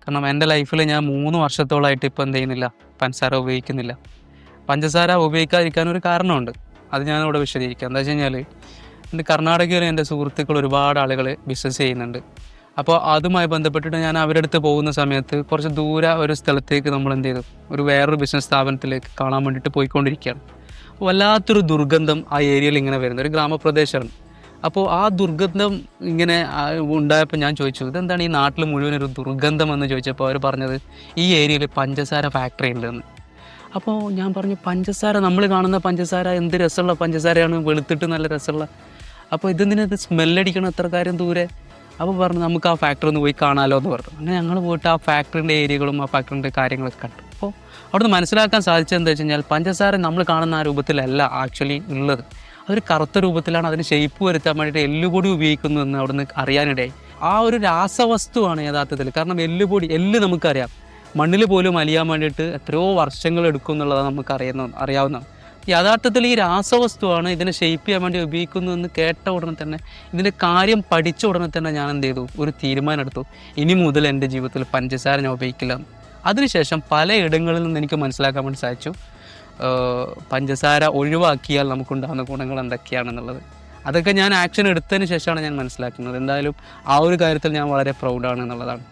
കാരണം എൻ്റെ ലൈഫിൽ ഞാൻ 3 വർഷത്തോളമായിട്ട് ഇപ്പോൾ എന്ത് ചെയ്യുന്നില്ല, പഞ്ചസാര ഉപയോഗിക്കുന്നില്ല. പഞ്ചസാര ഉപയോഗിക്കാതിരിക്കാൻ ഒരു കാരണമുണ്ട്. അത് ഞാനിവിടെ വിശദീകരിക്കാം. എന്താ വെച്ച് കഴിഞ്ഞാൽ, എൻ്റെ കർണാടകയിൽ എൻ്റെ സുഹൃത്തുക്കൾ ഒരുപാട് ആളുകൾ ബിസിനസ് ചെയ്യുന്നുണ്ട്. അപ്പോൾ അതുമായി ബന്ധപ്പെട്ടിട്ട് ഞാൻ അവരുടെ അടുത്ത് പോകുന്ന സമയത്ത് കുറച്ച് ദൂരെ ഒരു സ്ഥലത്തേക്ക് നമ്മൾ എന്ത് ചെയ്തു, വേറൊരു ബിസിനസ് സ്ഥാപനത്തിലേക്ക് കാണാൻ വേണ്ടിയിട്ട് പോയിക്കൊണ്ടിരിക്കുകയാണ്. വല്ലാത്തൊരു ദുർഗന്ധം ആ ഏരിയയിൽ ഇങ്ങനെ വരുന്നത്, ഒരു ഗ്രാമപ്രദേശമാണ്. അപ്പോൾ ആ ദുർഗന്ധം ഇങ്ങനെ ഉണ്ടായപ്പോൾ ഞാൻ ചോദിച്ചു, ഇതെന്താണ് ഈ നാട്ടിൽ മുഴുവൻ ഒരു ദുർഗന്ധം എന്ന് ചോദിച്ചപ്പോൾ അവർ പറഞ്ഞത് ഈ ഏരിയയിൽ പഞ്ചസാര ഫാക്ടറി ഉണ്ടെന്ന്. അപ്പോൾ ഞാൻ പറഞ്ഞു, പഞ്ചസാര, നമ്മൾ കാണുന്ന പഞ്ചസാര എന്ത് രസമുള്ള പഞ്ചസാരയാണ്, വെളുത്തിട്ട് നല്ല രസമുള്ള. അപ്പോൾ ഇതെന്തിനത് സ്മെല്ലടിക്കണം എത്ര കാര്യം ദൂരെ. അപ്പോൾ പറഞ്ഞു, നമുക്ക് ആ ഫാക്ടറി ഒന്ന് പോയി കാണാമല്ലോ എന്ന് പറഞ്ഞു. അങ്ങനെ ഞങ്ങൾ പോയിട്ട് ആ ഫാക്ടറിൻ്റെ ഏരിയകളും ആ ഫാക്ടറിൻ്റെ കാര്യങ്ങളൊക്കെ കണ്ടു. അപ്പോൾ അവിടുന്ന് മനസ്സിലാക്കാൻ സാധിച്ചത് എന്താ വെച്ച് കഴിഞ്ഞാൽ, പഞ്ചസാര നമ്മൾ കാണുന്ന ആ രൂപത്തിലല്ല ആക്ച്വലി ഉള്ളത്. അതൊരു കറുത്ത രൂപത്തിലാണ്, അതിന് ഷേപ്പ് വരുത്താൻ വേണ്ടിയിട്ട് എല്ലുപൊടി ഉപയോഗിക്കുന്നു എന്ന് അവിടുന്ന് അറിയാനിടയായി. ആ ഒരു രാസവസ്തുവാണ് യഥാർത്ഥത്തിൽ. കാരണം എല്ല് നമുക്കറിയാം, മണ്ണിൽ പോലും അലിയാൻ വേണ്ടിയിട്ട് എത്രയോ വർഷങ്ങൾ എടുക്കും എന്നുള്ളതാണ് നമുക്ക് അറിയാവുന്നതാണ്. യഥാർത്ഥത്തിൽ ഈ രാസവസ്തുവാണ് ഇതിനെ ഷേപ്പ് ചെയ്യാൻ വേണ്ടി ഉപയോഗിക്കുന്നതെന്ന് കേട്ട ഉടനെ തന്നെ, ഇതിൻ്റെ കാര്യം പഠിച്ച ഉടനെ തന്നെ ഞാൻ എന്ത് ചെയ്തു, ഒരു തീരുമാനം എടുത്തു, ഇനി മുതൽ എൻ്റെ ജീവിതത്തിൽ പഞ്ചസാര ഞാൻ ഉപയോഗിക്കില്ല. അതിനുശേഷം പലയിടങ്ങളിൽ നിന്ന് എനിക്ക് മനസ്സിലാക്കാൻ വേണ്ടി സാധിച്ചു പഞ്ചസാര ഒഴിവാക്കിയാൽ നമുക്കുണ്ടാകുന്ന ഗുണങ്ങൾ എന്തൊക്കെയാണെന്നുള്ളത്. അതൊക്കെ ഞാൻ ആക്ഷൻ എടുത്തതിന് ശേഷമാണ് ഞാൻ മനസ്സിലാക്കുന്നത്. എന്തായാലും ആ ഒരു കാര്യത്തിൽ ഞാൻ വളരെ പ്രൗഡാണ് എന്നുള്ളതാണ്.